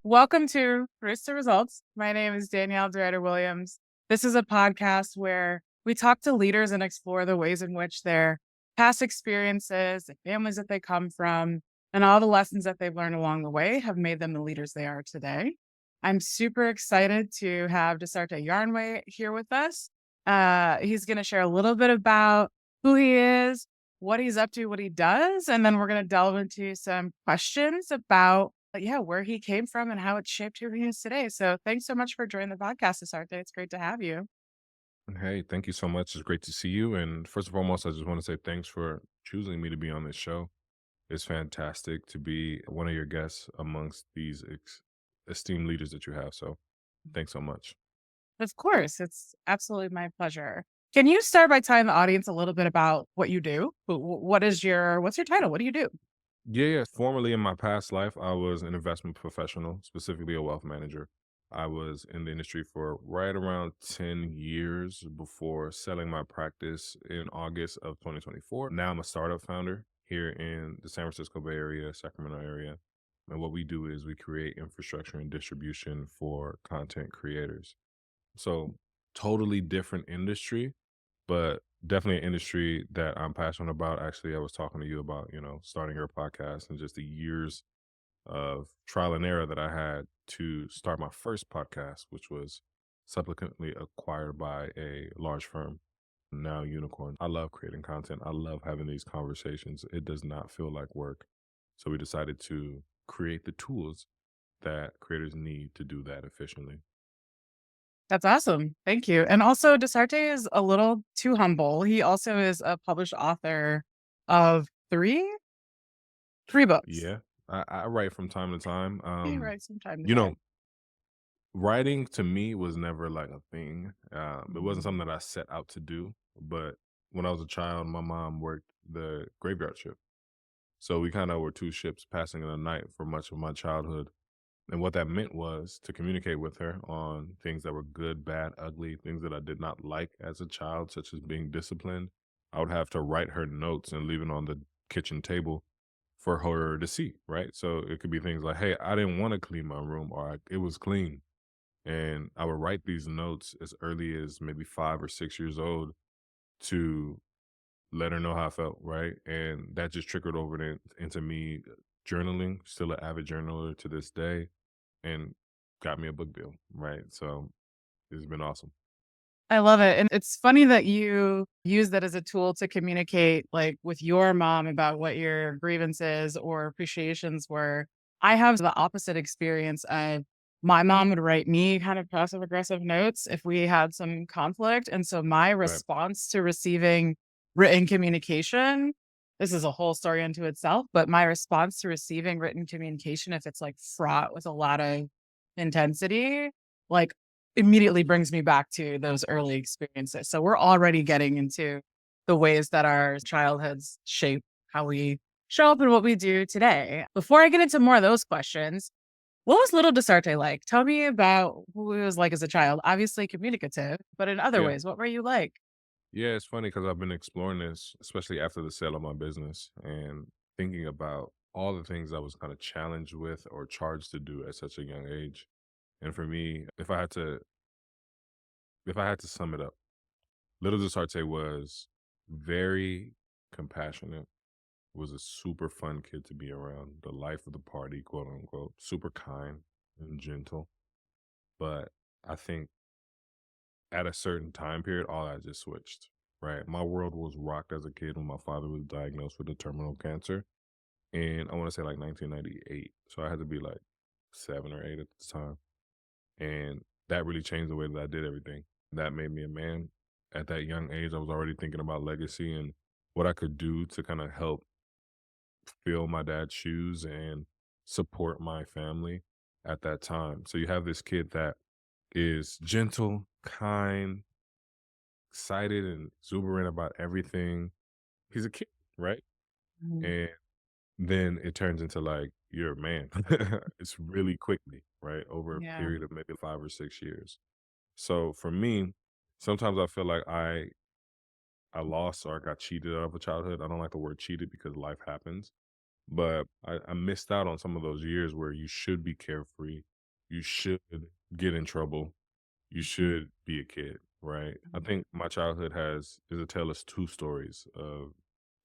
Welcome to Produce the Results. My name is Danielle DeRuiter-Williams. This is a podcast where we talk to leaders and explore the ways in which their past experiences, the families that they come from, and all the lessons that they've learned along the way have made them the leaders they are today. I'm super excited to have Dasarte Yarnway here with us. He's going to share a little bit about who he is, what he's up to, what he does, and then we're going to delve into some questions about where he came from and how it shaped who he is today. So thanks so much for joining the podcast, Dasarte. It's great to have you. Hey, thank you so much. It's great to see you. And first and foremost, I just want to say thanks for choosing me to be on this show. It's fantastic to be one of your guests amongst these esteemed leaders that you have. So thanks so much. Of course, it's absolutely my pleasure. Can you start by telling the audience a little bit about what you do? What's your title? What do you do? Yeah. Formerly in my past life, I was an investment professional, specifically a wealth manager. I was in the industry for right around 10 years before selling my practice in August of 2024. Now I'm a startup founder here in the San Francisco Bay Area, Sacramento area. And what we do is we create infrastructure and distribution for content creators. So totally different industry, but definitely an industry that I'm passionate about. Actually, I was talking to you about, starting your podcast and just the years of trial and error that I had to start my first podcast, which was subsequently acquired by a large firm, now unicorn. I love creating content. I love having these conversations. It does not feel like work. So we decided to create the tools that creators need to do that efficiently. That's awesome. Thank you. And also, Dasarte is a little too humble. He also is a published author of three books. Yeah, I write from time to time. He writes from time to You know, time. writing to me was never like a thing. It wasn't Mhm. something that I set out to do. But when I was a child, my mom worked the graveyard shift. So we kind of were two ships passing in the night for much of my childhood. And what that meant was to communicate with her on things that were good, bad, ugly, things that I did not like as a child, such as being disciplined. I would have to write her notes and leave it on the kitchen table for her to see, right? So it could be things like, hey, I didn't want to clean my room, or it was clean. And I would write these notes as early as maybe 5 or 6 years old to let her know how I felt, right? And that just trickled over into me journaling, still an avid journaler to this day, and got me a book deal, right? So it's been awesome. I love it. And it's funny that you use that as a tool to communicate with your mom about what your grievances or appreciations were. I have the opposite experience of my mom would write me kind of passive aggressive notes if we had some conflict. And so my Right. response to receiving written communication, this is a whole story unto itself, but my response to receiving written communication, if it's fraught with a lot of intensity, like immediately brings me back to those early experiences. So we're already getting into the ways that our childhoods shape how we show up and what we do today. Before I get into more of those questions, what was little Desarte like? Tell me about who he was like as a child. Obviously communicative, but in other Yeah. ways, what were you like? Yeah, it's funny because I've been exploring this, especially after the sale of my business and thinking about all the things I was kind of challenged with or charged to do at such a young age. And for me, if I had to sum it up, Little Desarte was very compassionate, was a super fun kid to be around, the life of the party, quote unquote, super kind and gentle. But I think at a certain time period, all that just switched, right? My world was rocked as a kid when my father was diagnosed with a terminal cancer. And I want to say like 1998. So I had to be like 7 or 8 at the time. And that really changed the way that I did everything. That made me a man. At that young age, I was already thinking about legacy and what I could do to kind of help fill my dad's shoes and support my family at that time. So you have this kid that is gentle, kind, excited, and exuberant about everything. He's a kid, right? Mhm. And then it turns into like you're a man. It's really quickly, right? Over a Yeah. period of maybe 5 or 6 years. So for me, sometimes I feel like I lost or I got cheated out of a childhood. I don't like the word cheated because life happens, but I missed out on some of those years where you should be carefree, you should get in trouble, you should be a kid, right? I think my childhood is a tale of two stories of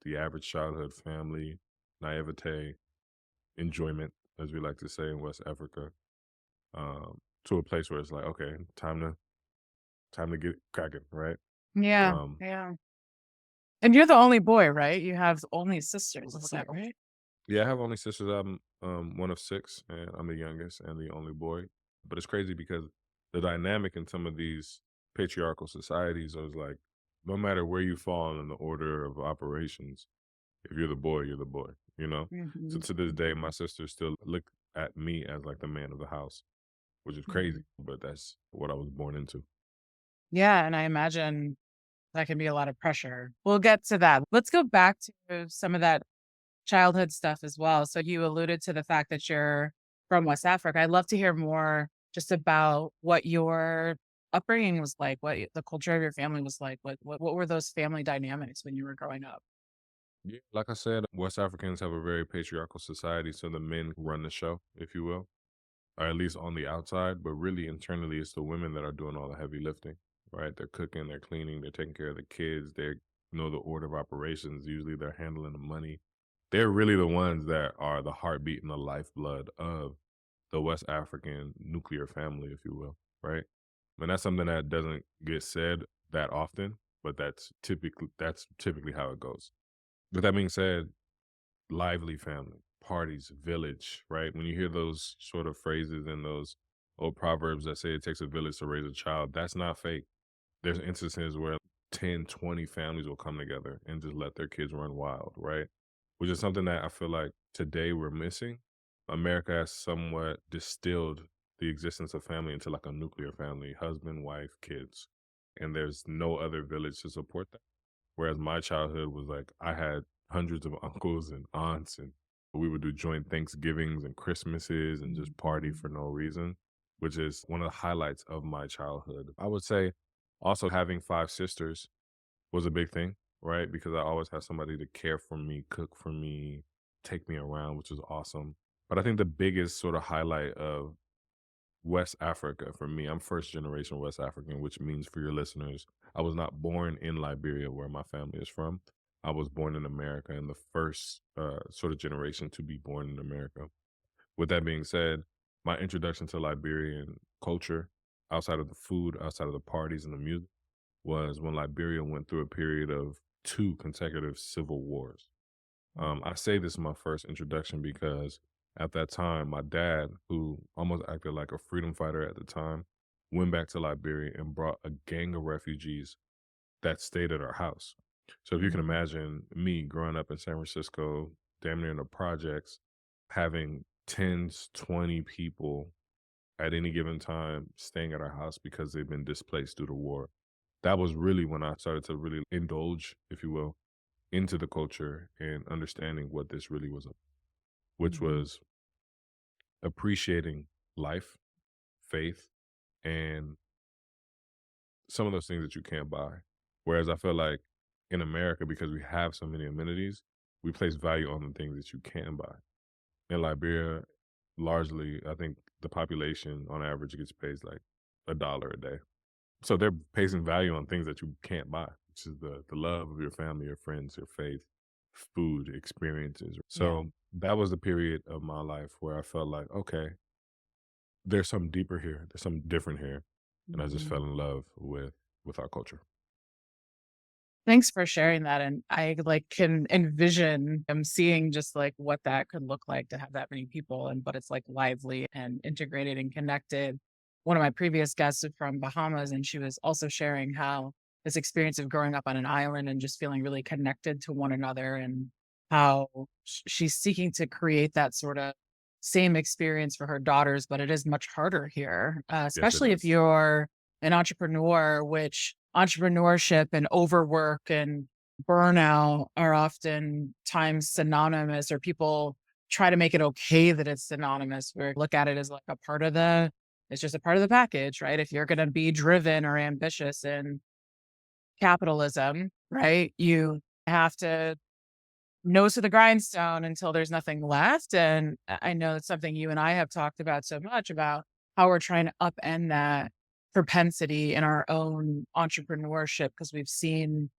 the average childhood family, naivete, enjoyment, as we like to say in West Africa, to a place where it's like, okay, time to get cracking, right? Yeah. Um, Yeah. And you're the only boy, right? You have only sisters, is that right? yeah, I have only sisters. I'm one of six, and I'm the youngest and the only boy. But it's crazy because the dynamic in some of these patriarchal societies is like, no matter where you fall in the order of operations, if you're the boy, you're the boy, you know? So Mhm. to this day, my sisters still look at me as like the man of the house, which is crazy, Mhm. but that's what I was born into. Yeah, and I imagine that can be a lot of pressure. We'll get to that. Let's go back to some of that childhood stuff as well. So you alluded to the fact that you're from West Africa. I'd love to hear more just about what your upbringing was like, the culture of your family was like. What were those family dynamics when you were growing up? Yeah. Like I said, West Africans have a very patriarchal society, so the men run the show, if you will, or at least on the outside, but really internally, it's the women that are doing all the heavy lifting, right? They're cooking, they're cleaning, they're taking care of the kids, they know the order of operations. Usually they're handling the money. They're really the ones that are the heartbeat and the lifeblood of the West African nuclear family, if you will, right? And that's something that doesn't get said that often, but that's typically how it goes. With that being said, lively family, parties, village, right? When you hear those sort of phrases and those old proverbs that say it takes a village to raise a child, that's not fake. There's instances where 10, 20 families will come together and just let their kids run wild, right? Which is something that I feel like today we're missing. America has somewhat distilled the existence of family into like a nuclear family, husband, wife, kids. And there's no other village to support that. Whereas my childhood was like I had hundreds of uncles and aunts, and we would do joint Thanksgivings and Christmases and just party Mhm. for no reason, which is one of the highlights of my childhood. I would say also having five sisters was a big thing, right? Because I always had somebody to care for me, cook for me, take me around, which was awesome. But I think the biggest sort of highlight of West Africa for me, I'm first generation West African, which means for your listeners, I was not born in Liberia where my family is from. I was born in America and the first sort of generation to be born in America. With that being said, my introduction to Liberian culture, outside of the food, outside of the parties and the music, was when Liberia went through a period of two consecutive civil wars. I say this in my first introduction because at that time, my dad, who almost acted like a freedom fighter at the time, went back to Liberia and brought a gang of refugees that stayed at our house. So if you can Mhm. imagine me growing up in San Francisco, damn near in the projects, having tens, 20 people at any given time staying at our house because they've been displaced due to war. That was really when I started to really indulge, if you will, into the culture and understanding what this really was, which Mhm. was appreciating life, faith, and some of those things that you can't buy. Whereas I feel like in America, because we have so many amenities, we place value on the things that you can buy. In Liberia, largely, I think the population on average gets paid like $1 a day. So they're placing value on things that you can't buy, which is the love of your family, your friends, your faith, food, experiences. Yeah. So that was the period of my life where I felt like, okay, there's something deeper here. There's something different here. And I just fell Mhm. in love with our culture. Thanks for sharing that, and I, like, can envision seeing just, like, what that could look like to have that many people and but it's, like, lively and integrated and connected. One of my previous guests is from Bahamas, and she was also sharing how this experience of growing up on an island and just feeling really connected to one another and how she's seeking to create that sorta same experience for her daughters, but it is much harder here, Yes, it especially if is. you're an entrepreneur, which entrepreneurship and overwork and burnout are often times synonymous or people try to make it okay that it's synonymous. We look at it as like a part of it's just a part of the package, right? If you're going to be driven or ambitious in capitalism, right, you have to nose to the grindstone until there's nothing left. And I know it's something you and I have talked about so much about how we're trying to upend that propensity in our own entrepreneurship because we've seen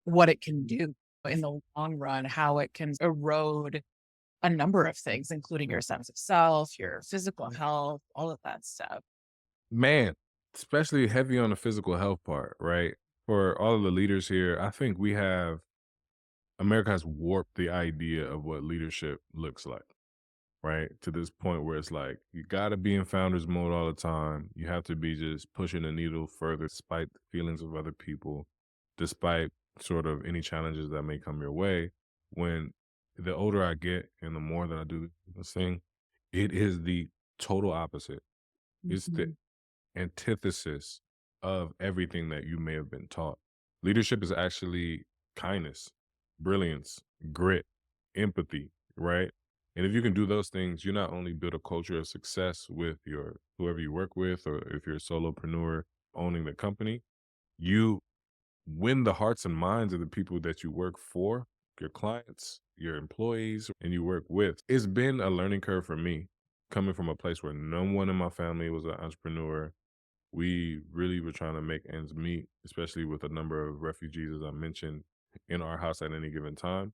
what it can do in the long run, how it can erode a number of things, including your sense of self, your physical health, all of that stuff. Man, especially heavy on the physical health part, right? For all of the leaders here, I think America has warped the idea of what leadership looks like, right? To this point where it's like, you got to be in founders mode all the time. You have to be just pushing the needle further despite the feelings of other people, despite sort of any challenges that may come your way. When the older I get and the more that I do this thing, it is the total opposite. It's the Mhm. antithesis of everything that you may have been taught. Leadership is actually kindness, brilliance, grit, empathy, right? And if you can do those things, you not only build a culture of success with your whoever you work with, or if you're a solopreneur owning the company, you win the hearts and minds of the people that you work for, your clients, your employees, and you work with. It's been a learning curve for me coming from a place where no one in my family was an entrepreneur. We really were trying to make ends meet, especially with a number of refugees, as I mentioned, in our house at any given time.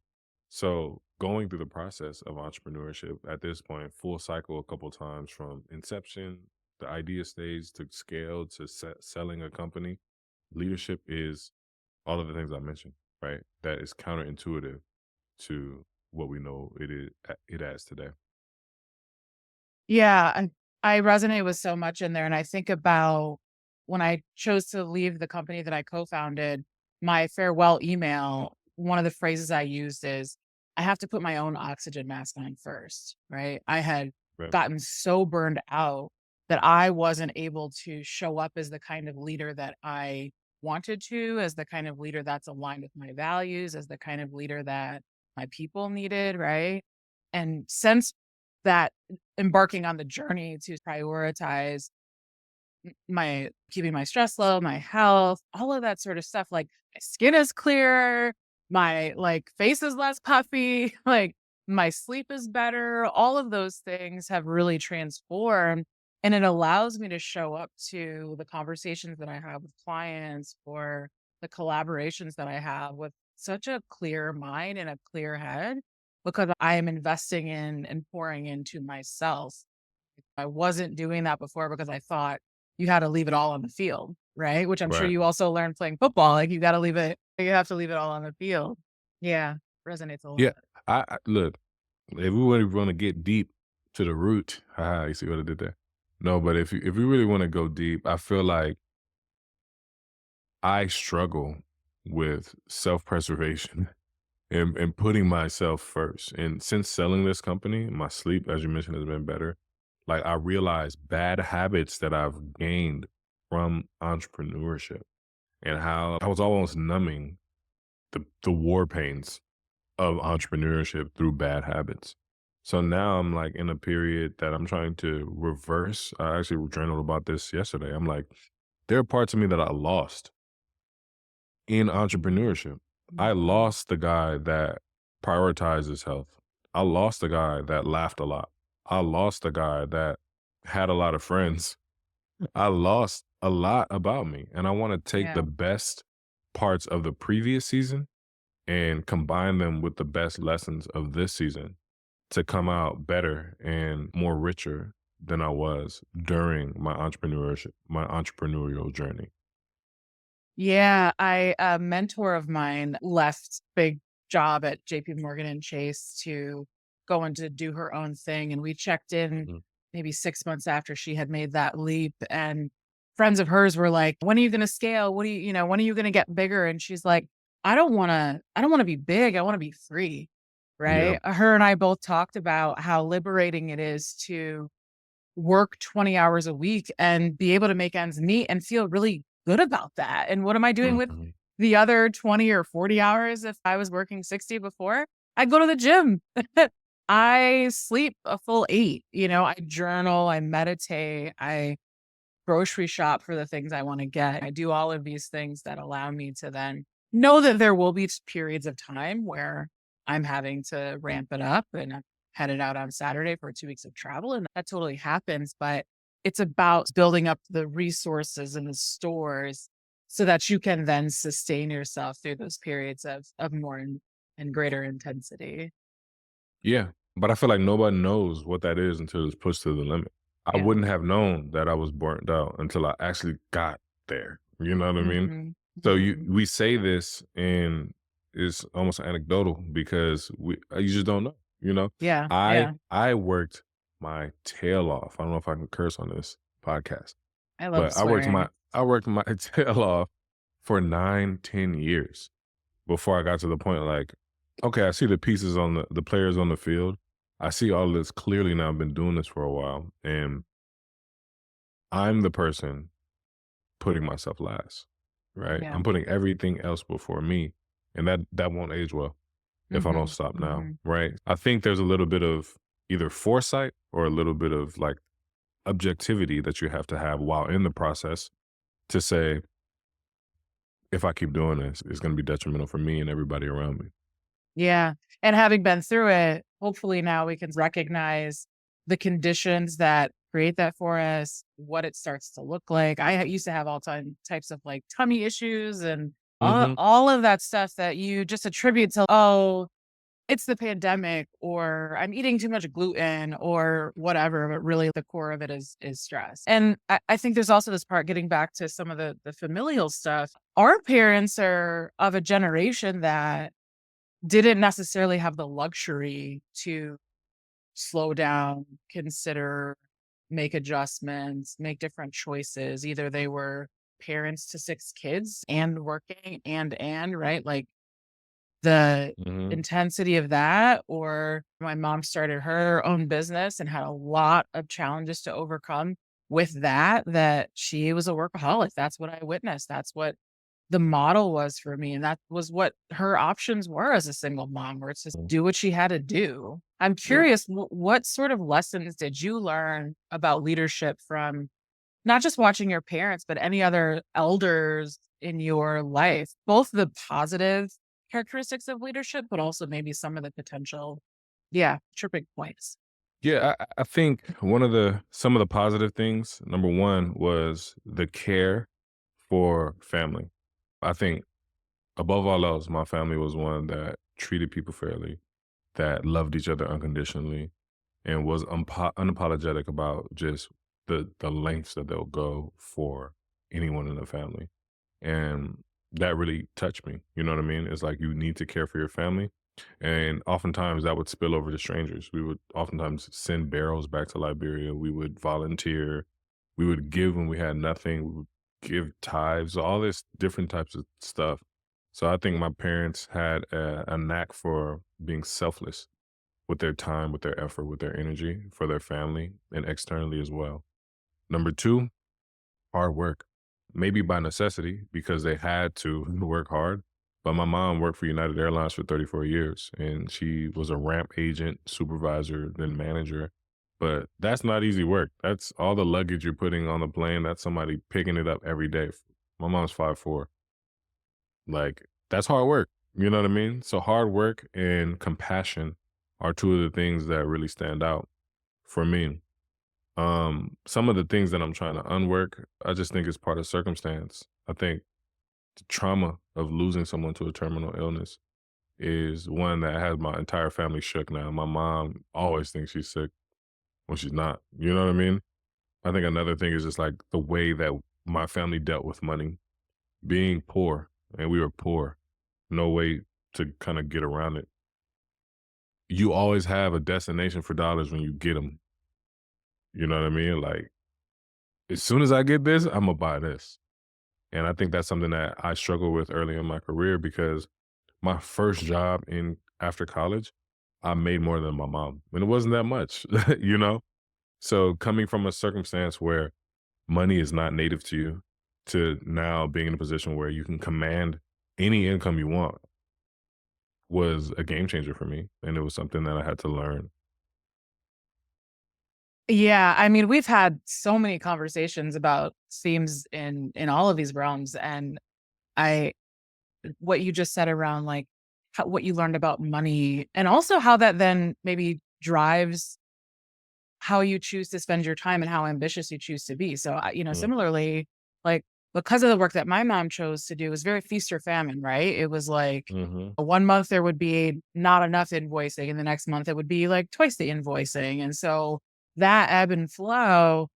So going through the process of entrepreneurship at this point, full cycle a couple times from inception, the idea stage to scale to selling a company, leadership is all of the things I mentioned, right? That is counterintuitive to what we know it as today. Yeah, I resonate with so much in there, and I think about when I chose to leave the company that I co-founded, my farewell email, one of the phrases I used is, "I have to put my own oxygen mask on first," right? I had Right. gotten so burned out that I wasn't able to show up as the kind of leader that I wanted to, as the kind of leader that's aligned with my values, as the kind of leader that my people needed, right? And since that embarking on the journey to prioritize my keeping my stress low, my health, all of that sort of stuff. Like my skin is clearer, my like face is less puffy, like my sleep is better. All of those things have really transformed. And it allows me to show up to the conversations that I have with clients or the collaborations that I have with such a clear mind and a clear head because I am investing in and pouring into myself. I wasn't doing that before because I thought you had to leave it all on the field, right? Which I'm sure Right. you also learned playing football, like, you have to leave it all on the field. Yeah, resonates a Yeah. lot. I look, if we really want to get deep to the root, haha, you see what I did there? No, but if we really want to go deep, I feel like I struggle with self-preservation and putting myself first. And since selling this company, my sleep, as you mentioned, has been better. Like I realized bad habits that I've gained from entrepreneurship and how I was almost numbing the war pains of entrepreneurship through bad habits. So now I'm like in a period that I'm trying to reverse. I actually journaled about this yesterday. I'm like, there are parts of me that I lost in entrepreneurship. I Mhm. lost the guy that prioritized his health. I lost the guy that laughed a lot. I lost the guy that had a lot of friends. I lost a lot about me. And I want to take the Yeah. best parts of the previous season and combine them with the best lessons of this season to come out better and more richer than I was during my entrepreneurial journey. Yeah, a mentor of mine left big job at JP Morgan and Chase to go and to do her own thing, and we checked in Mhm. maybe 6 months after she had made that leap, and friends of hers were like, "When are you gonna scale? What do when are you gonna get bigger?" And she's like, I don't wanna be big, I wanna be free." Yeah. Right? Her and I both talked about how liberating it is to work 20 hours a week and be able to make ends meet and feel really good about that. And what am I doing with Mhm. the other 20 or 40 hours if I was working 60 before? I go to the gym. I sleep a full 8, I journal, I meditate, I grocery shop for the things I wanna get. I do all of these things that allow me to then know that there will be periods of time where I'm having to ramp it up, and I'm headed out on Saturday for 2 weeks of travel, and that totally happens, but it's about building up the resources and the stores so that you can then sustain yourself through those periods of more and greater intensity. Yeah, but I feel like nobody knows what that is until it's pushed to the limit. I Yeah. wouldn't have known that I was burnt out until I actually got there. You know what I mean? Mhm. So Mhm. we say this and it's almost anecdotal because you just don't know. You know, Yeah, I yeah. I worked my tail off. I don't know if I can curse on this podcast, I love but swearing. I worked my tail off for 9, 10 years before I got to the point like, okay, I see the pieces on the players on the field. I see all this clearly now. I've been doing this for a while, and I'm the person putting myself last, right? Yeah. I'm putting everything else before me, and that won't age well if I don't Mhm. stop now, Mhm. right? I think there's a little bit of either foresight or a little bit of like objectivity that you have to have while in the process to say, if I keep doing this, it's going to be detrimental for me and everybody around me. Yeah, and having been through it, hopefully now we can recognize the conditions that create that for us, what it starts to look like. I used to have all types of, like, tummy issues and Hmm. all of that stuff that you just attribute to, "Oh, it's the pandemic," or "I'm eating too much gluten," or whatever, but really the core of it is stress. And I think there's also this part getting back to some of the familial stuff. Our parents are of a generation that didn't necessarily have the luxury to slow down, consider, make adjustments, make different choices. Either they were parents to 6 kids and working right? Like, the Hmm. intensity of that, or my mom started her own business and had a lot of challenges to overcome with that she was a workaholic. That's what I witnessed. That's what the model was for me, and that was what her options were as a single mom, where it's just do what she had to do. I'm Yeah. curious, what sort of lessons did you learn about leadership from not just watching your parents, but any other elders in your life? Both the positive characteristics of leadership, but also maybe some of the potential, yeah, tripping points. Yeah, I think some of the positive things, number one was the care for family. I think above all else, my family was one that treated people fairly, that loved each other unconditionally, and was unapologetic about just the lengths that they'll go for anyone in the family. And that really touched me. You know what I mean? It's like you need to care for your family. And oftentimes that would spill over to strangers. We would oftentimes send barrels back to Liberia. We would volunteer. We would give when we had nothing. We would give tithes, all this different types of stuff. So I think my parents had a knack for being selfless with their time, with their effort, with their energy for their family and externally as well. Number two, hard work. Maybe by necessity because they had to work hard. But my mom worked for United Airlines for 34 years and she was a ramp agent, supervisor, then manager. But that's not easy work. That's all the luggage you're putting on the plane. That's somebody picking it up every day. My mom's 5'4". Like, that's hard work. You know what I mean? So hard work and compassion are two of the things that really stand out for me. Some of the things that I'm trying to unwork, I just think it's part of circumstance. I think the trauma of losing someone to a terminal illness is one that has my entire family shook now. My mom always thinks she's sick when she's not. You know what I mean? I think another thing is just like the way that my family dealt with money, being poor, and we were poor, no way to kind of get around it. You always have a destination for dollars when you get them. You know what I mean? Like, as soon as I get this, I'm gonna buy this. And I think that's something that I struggled with early in my career because my first job in after college, I made more than my mom. And it wasn't that much, you know? So coming from a circumstance where money is not native to you to now being in a position where you can command any income you want was a game changer for me. And it was something that I had to learn. Yeah, I mean, we've had so many conversations about themes in all of these realms, and I what you just said around like what you learned about money, and also how that then maybe drives how you choose to spend your time and how ambitious you choose to be. So, Mm, similarly, like because of the work that my mom chose to do, it was very feast or famine, right? It was like mhm, 1 month there would be not enough invoicing, and the next month it would be like twice the invoicing. And so that ebb and flow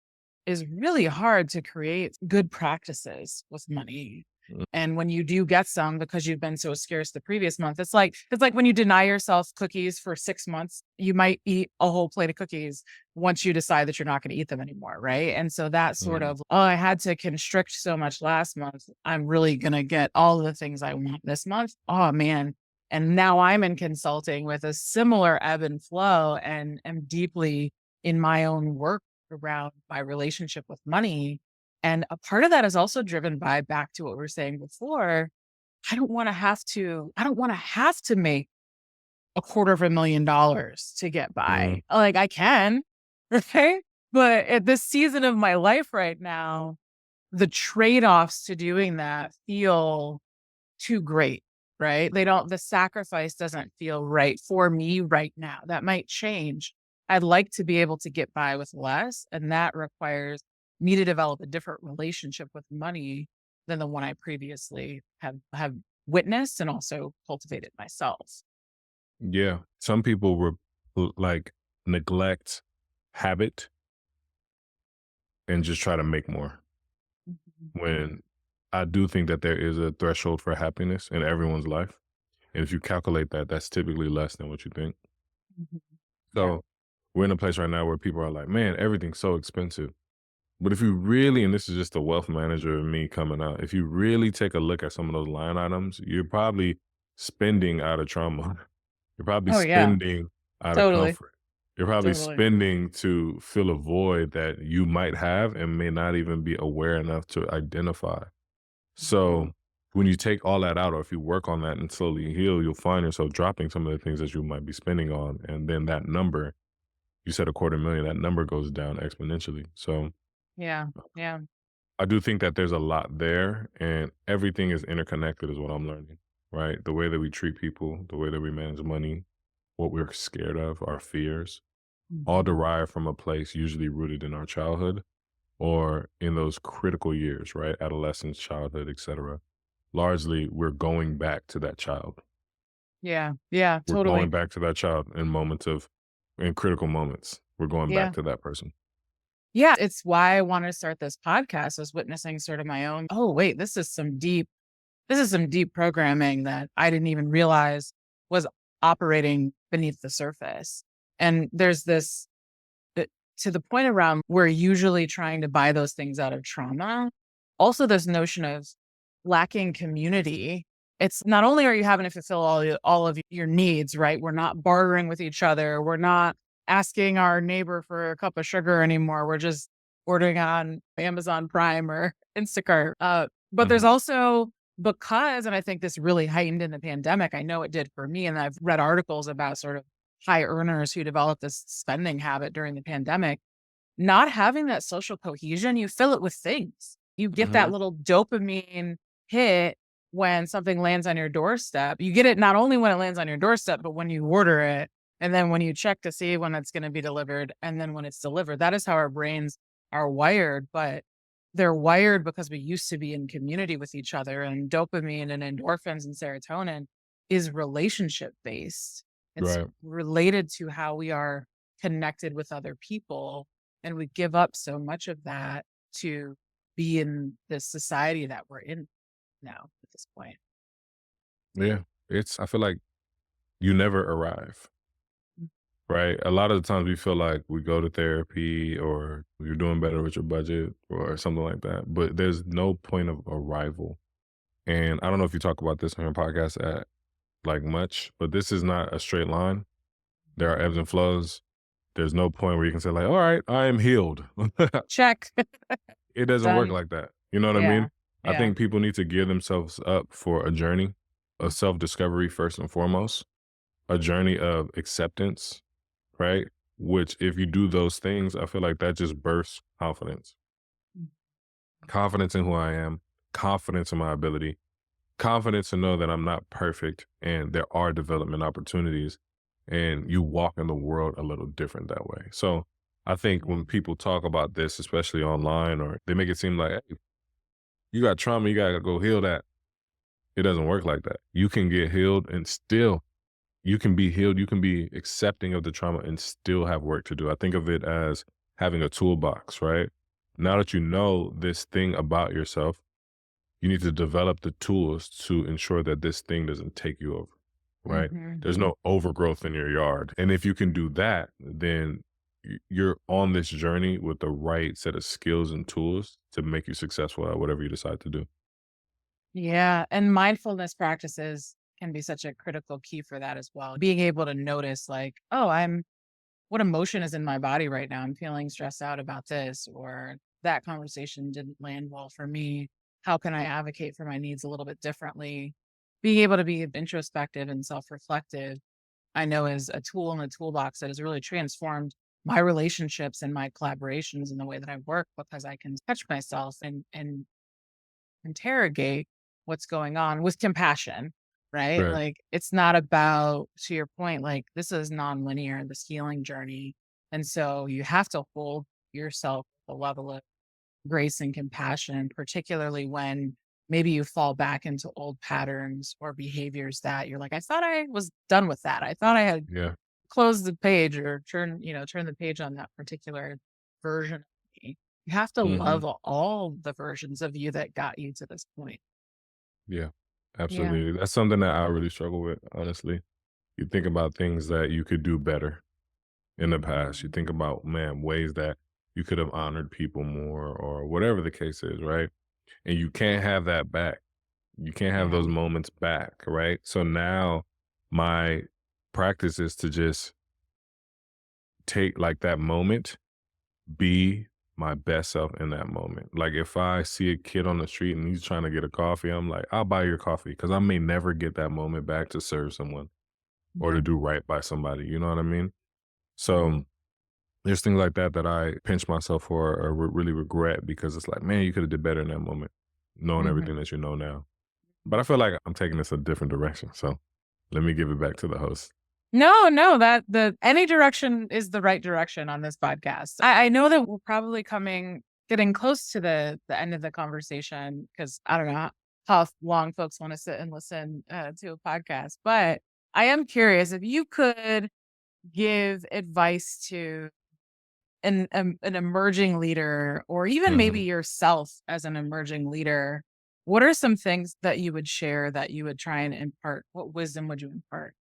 is really hard to create good practices with money. mm, And when you do get some because you've been so scarce the previous month, it's like when you deny yourself cookies for 6 months, you might eat a whole plate of cookies once you decide that you're not going to eat them anymore, right? And so that sort mm. of, oh, I had to constrict so much last month. I'm really going to get all of the things I want this month. Oh man. And now I'm in consulting with a similar ebb and flow and am deeply in my own work around my relationship with money. And a part of that is also driven by back to what we were saying before. I don't want to have to make $250,000 to get Mm, by. Like I can, right? But at this season of my life right now, the trade-offs to doing that feel too great, right? The sacrifice doesn't feel right for me right now. That might change. I'd like to be able to get by with less, and that requires me to develop a different relationship with money than the one I previously have witnessed and also cultivated myself. yeah. Some people like neglect habit and just try to make more. Mhm. When I do think that there is a threshold for happiness in everyone's life. And if you calculate that, that's typically less than what you think. Mhm. Yeah. So we're in a place right now where people are like, man, everything's so expensive. But if you really, and this is just a wealth manager and me coming out, if you really take a look at some of those line items, you're probably spending out of trauma. You're probably Oh, yeah. spending out of Totally. comfort. You're probably Totally. spending to fill a void that you might have and may not even be aware enough to identify. Mhm. So when you take all that out, or if you work on that and slowly heal, you'll find yourself dropping some of the things that you might be spending on. And then that number, you said a quarter million, that number goes down exponentially. So Yeah. Yeah. I do think that there's a lot there and everything is interconnected is what I'm learning, right? The way that we treat people, the way that we manage money, what we're scared of, our fears, all Mhm. derive from a place usually rooted in our childhood or in those critical years, right? Adolescence, childhood, etc. Largely, we're going back to that child. Yeah. Yeah. We're going Totally. back to that child in critical moments. We're going back Yeah. to that person. Yeah, it's why I wanted to start this podcast, was witnessing sort of my own, "Oh, wait, this is some deep programming that I didn't even realize was operating beneath the surface." And there's this uh, to the point around we're usually trying to buy those things out of trauma. Also, this notion of lacking community. It's not only are you having to fulfill all of your needs, right? We're not bartering with each other. We're not asking our neighbor for a cup of sugar anymore. We're just ordering on Amazon Prime or Instacart. But there's Mhm, also because, and I think this really heightened in the pandemic. I know it did for me, and I've read articles about sort of high earners who developed this spending habit during the pandemic. Not having that social cohesion, you fill it with things. You get that mhm, little dopamine hit when something lands on your doorstep. You get it not only when it lands on your doorstep, but when you order it, and then when you check to see when it's gonna be delivered, and then when it's delivered. That is how our brains are wired, but they're wired because we used to be in community with each other, and dopamine and endorphins and serotonin is relationship based. It's right. related to how we are connected with other people, and we give up so much of that to be in this society that we're in now at this point. Yeah. I feel like you never arrive, right? A lot of the times we feel like we go to therapy or you're doing better with your budget or something like that, but there's no point of arrival. And I don't know if you talk about this on your podcast at like much, but this is not a straight line. There are ebbs and flows. There's no point where you can say like, all right, I am healed. Check. It doesn't work Done. like that. You know what I Yeah. mean? I Yeah. think people need to gear themselves up for a journey Mm. of self-discovery first and foremost, a journey of acceptance, right? which if you do those things, I feel like that just bursts confidence. Confidence in who I am, confidence in my ability, confidence to know that I'm not perfect and there are development opportunities, and you walk in the world a little different that way. So I think Yeah. when people talk about this, especially online, or they make it seem like, hey, you got trauma, you gotta go heal that. It doesn't work like that. You can get healed and still you can be healed. You can be accepting of the trauma and still have work to do. I think of it as having a toolbox, right? Now that you know this thing about yourself, you need to develop the tools to ensure that this thing doesn't take you over, right? Mhm. There's no overgrowth in your yard. And if you can do that, then you're on this journey with the right set of skills and tools to make you successful at whatever you decide to do. Yeah, and mindfulness practices can be such a critical key for that as well. Being able to notice like, "Oh, I'm what emotion is in my body right now? I'm feeling stressed out about this," or "That conversation didn't land well for me. How can I advocate for my needs a little bit differently?" Being able to be introspective and self-reflective, I know is a tool in the toolbox that has really transformed my relationships and my collaborations and the way that I work because I can touch myself and interrogate what's going on with compassion, right? Right. Like, it's not about, to your point, like, this is nonlinear, this healing journey. And so you have to hold yourself a level of grace and compassion, particularly when maybe you fall back into old patterns or behaviors that you're like, I thought I was done with that. I thought I had Yeah. closed the page or turn the page on that particular version of me. You have to Hmm. love all the versions of you that got you to this point. Yeah. Yeah. Absolutely. That's something that I really struggle with, honestly. You think about things that you could do better in the past. You think about, man, ways that you could have honored people more or whatever the case is, right? And you can't have that back. You can't have Yeah. those moments back, right? So now my practice is to just take like that moment, be my best self in that moment. Like if I see a kid on the street and he's trying to get a coffee, I'm like, I'll buy your coffee because I may never get that moment back to serve someone or to Yeah. do right by somebody. You know what I mean? So there's things like that that I pinch myself for or really regret because it's like, man, you could have did better in that moment, knowing Mhm. everything that you know now. But I feel like I'm taking this a different direction. So let me give it back to the host. No, no, that the any direction is the right direction on this podcast. I know that we're probably getting close to the end of the conversation because I don't know how long folks want to sit and listen to a podcast, but I am curious if you could give advice to an emerging leader or even maybe Mhm. yourself as an emerging leader, what are some things that you would share that you would try and impart? What wisdom would you impart?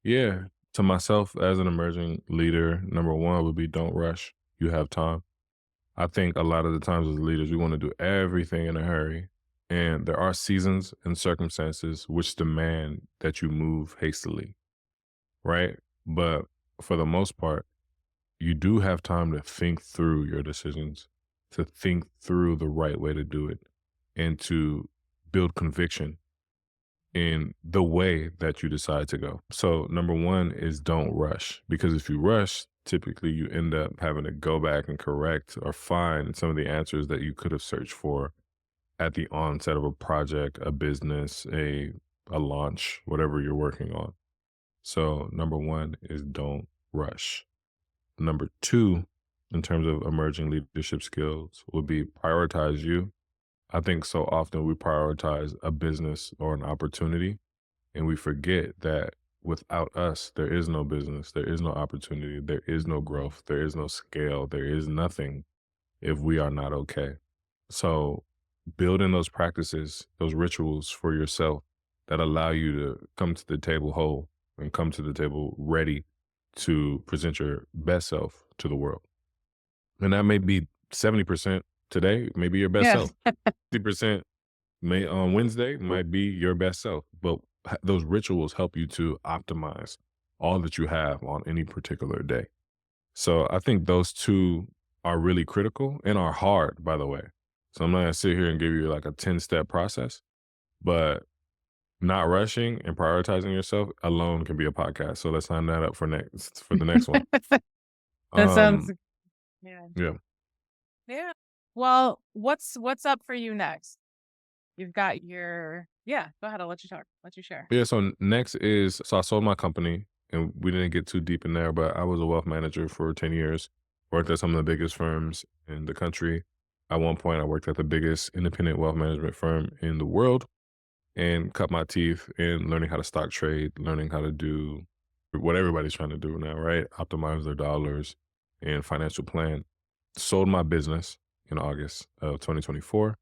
Yeah. To myself as an emerging leader, number one would be don't rush. You have time. I think a lot of the times as leaders, we want to do everything in a hurry. And there are seasons and circumstances which demand that you move hastily, right? But for the most part, you do have time to think through your decisions, to think through the right way to do it, and to build conviction in the way that you decide to go. So, number one is don't rush, because if you rush, typically you end up having to go back and correct or find some of the answers that you could have searched for at the onset of a project, a business, a launch, whatever you're working on. So, number one is don't rush. Number two, in terms of emerging leadership skills, would be prioritize you. I think so often we prioritize a business or an opportunity and we forget that without us, there is no business, there is no opportunity, there is no growth, there is no scale, there is nothing if we are not okay. So, building those practices, those rituals for yourself that allow you to come to the table whole and come to the table ready to present your best self to the world. And that may be 70% today, maybe your best Yeah. self. 50% may on Wednesday might be your best self. But those rituals help you to optimize all that you have on any particular day. So I think those two are really critical and are hard, by the way. So I'm not gonna sit here and give you like a 10-step process, but Not rushing and prioritizing yourself alone can be a podcast. So let's sign that up for the next one. That sounds Um, yeah. yeah. Yeah. Well, what's up for you next? You've got your yeah, go ahead. I'll let you talk. Let you share. Yeah. So next is I sold my company and we didn't get too deep in there, but I was a wealth manager for 10 years, worked at some of the biggest firms in the country. At one point, I worked at the biggest independent wealth management firm in the world and cut my teeth in learning how to stock trade, learning how to do what everybody's trying to do now, right? Optimize their dollars and financial plan. Sold my business in August of 2024.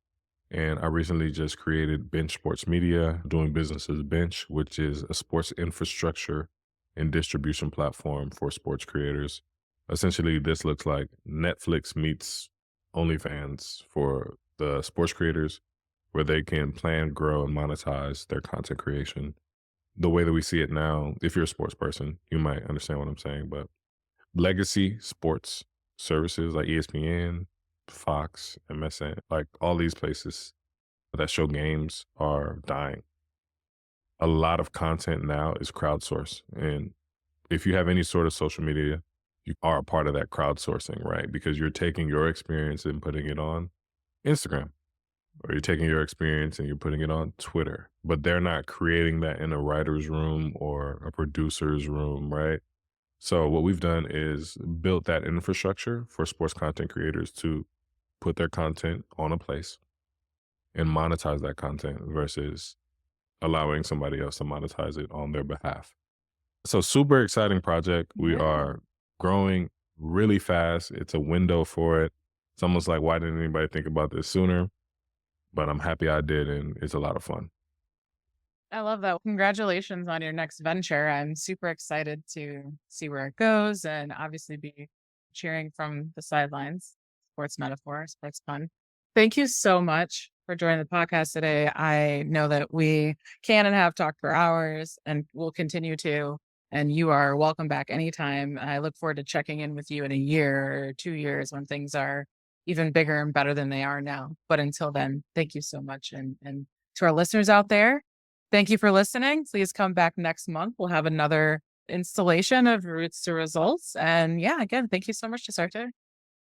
And I recently just created Bench Sports Media, doing business as Bench, which is a sports infrastructure and distribution platform for sports creators. Essentially, this looks like Netflix meets OnlyFans for the sports creators, where they can plan, grow, and monetize their content creation. The way that we see it now, if you're a sports person, you might understand what I'm saying, but legacy sports services like ESPN, Fox, MSN, like all these places that show games are dying. A lot of content now is crowdsourced. And if you have any sort of social media, you are a part of that crowdsourcing, right? Because you're taking your experience and putting it on Instagram, or you're taking your experience and you're putting it on Twitter, but they're not creating that in a writer's room or a producer's room, right? So what we've done is built that infrastructure for sports content creators to put their content on a place and monetize that content versus allowing somebody else to monetize it on their behalf. So super exciting project. We Yeah. are growing really fast. It's a window for it. It's almost like, why didn't anybody think about this sooner? But I'm happy I did, and it's a lot of fun. I love that. Congratulations on your next venture. I'm super excited to see where it goes and obviously be cheering from the sidelines. Sports metaphor, sports fun. Thank you so much for joining the podcast today. I know that we can and have talked for hours and will continue to. And you are welcome back anytime. I look forward to checking in with you in a year or 2 years when things are even bigger and better than they are now. But until then, thank you so much. And to our listeners out there, thank you for listening. Please come back next month. We'll have another installation of Roots to Results. And yeah, again, thank you so much, Dasarte.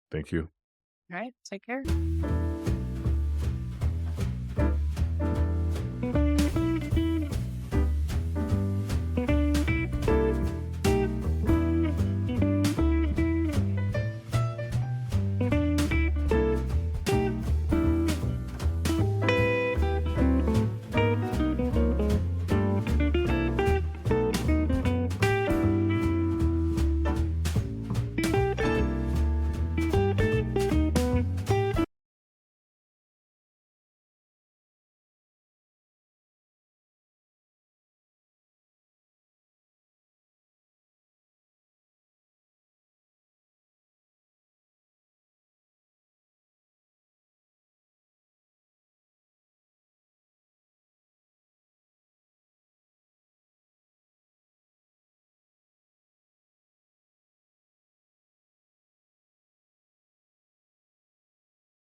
Thank you. All right, take care.